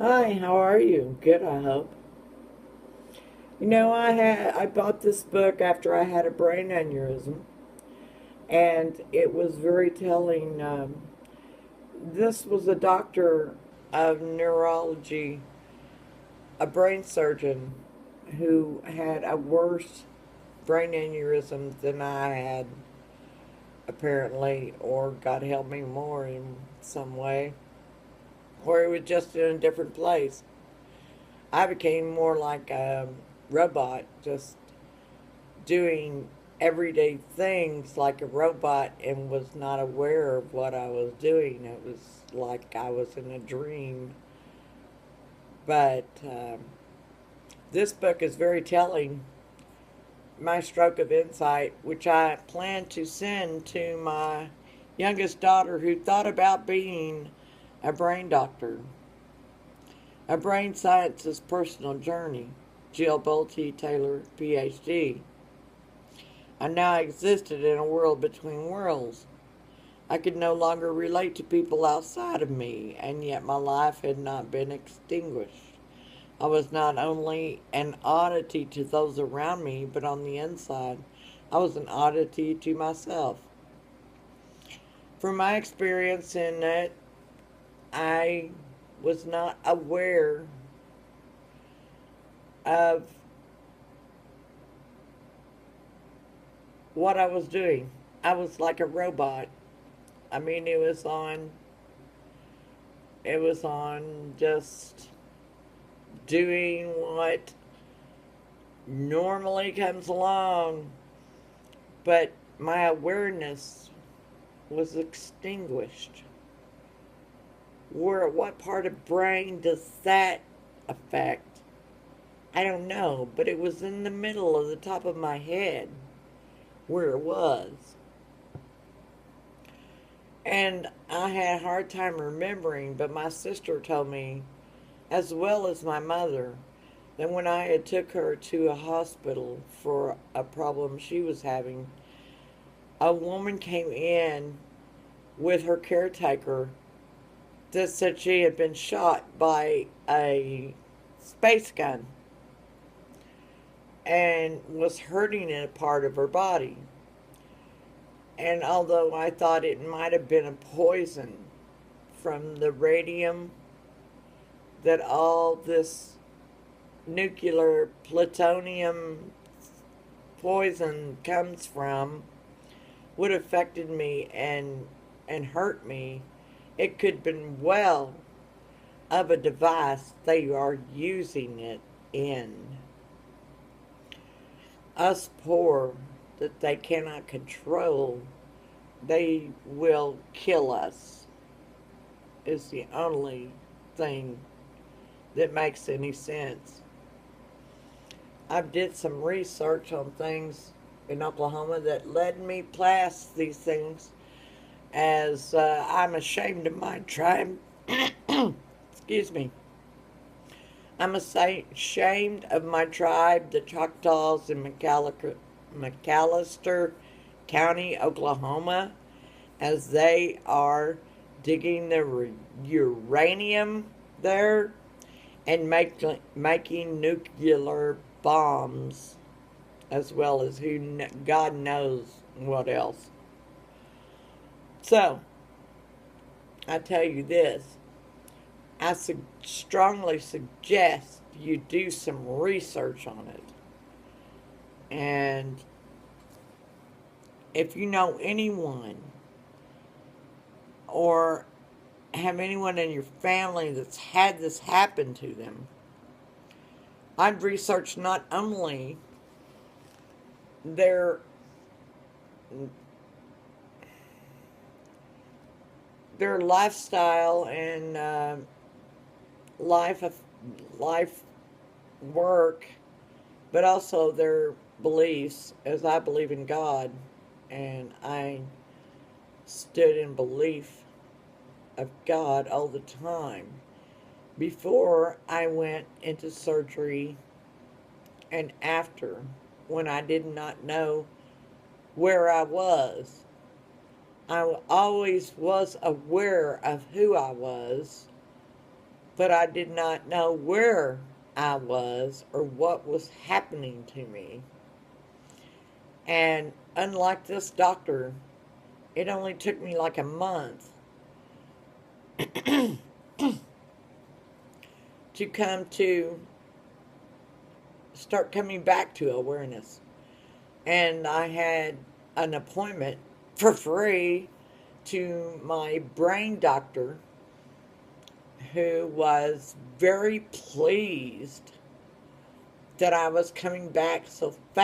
Hi, how are you? Good, I hope. I bought this book after I had a brain aneurysm, and it was very telling. This was a doctor of neurology, a brain surgeon, who had a worse brain aneurysm than I had, apparently, or God help me more in some way, or it was just in a different place. I became more like a robot, just doing everyday things like a robot and was not aware of what I was doing. It was like I was in a dream. But this book is very telling. My stroke of insight, which I plan to send to my youngest daughter who thought about being a brain doctor. A brain science's personal journey. Jill Bolte Taylor, Ph.D. I now existed in a world between worlds. I could no longer relate to people outside of me, and yet my life had not been extinguished. I was not only an oddity to those around me, but on the inside, I was an oddity to myself. From my experience in it, I was not aware of what I was doing. I was like a robot. I mean, it was on just doing what normally comes along, but my awareness was extinguished. What part of brain does that affect? I don't know, but it was in the middle of the top of my head where it was. And I had a hard time remembering, but my sister told me, as well as my mother, that when I had took her to a hospital for a problem she was having, a woman came in with her caretaker that said she had been shot by a space gun and was hurting in a part of her body. And although I thought it might have been a poison from the radium that all this nuclear plutonium poison comes from would have affected me and hurt me, it could have been well of a device they are using it in. Us poor that they cannot control, they will kill us, is the only thing that makes any sense. I did some research on things in Oklahoma that led me past these things, as I'm ashamed of my tribe. Excuse me. I'm ashamed of my tribe, the Choctaws in McAllister County, Oklahoma, as they are digging the uranium there and making nuclear bombs, as well as God knows what else. So, I tell you this, I strongly suggest you do some research on it. And if you know anyone or have anyone in your family that's had this happen to them, I'd research not only their their lifestyle and life of life work, but also their beliefs, as I believe in God, and I stood in belief of God all the time before I went into surgery and after, when I did not know where I was. I always was aware of who I was, but I did not know where I was or what was happening to me. And unlike this doctor, it only took me like a month to come to start coming back to awareness. And I had an appointment for free to my brain doctor, who was very pleased that I was coming back so fast.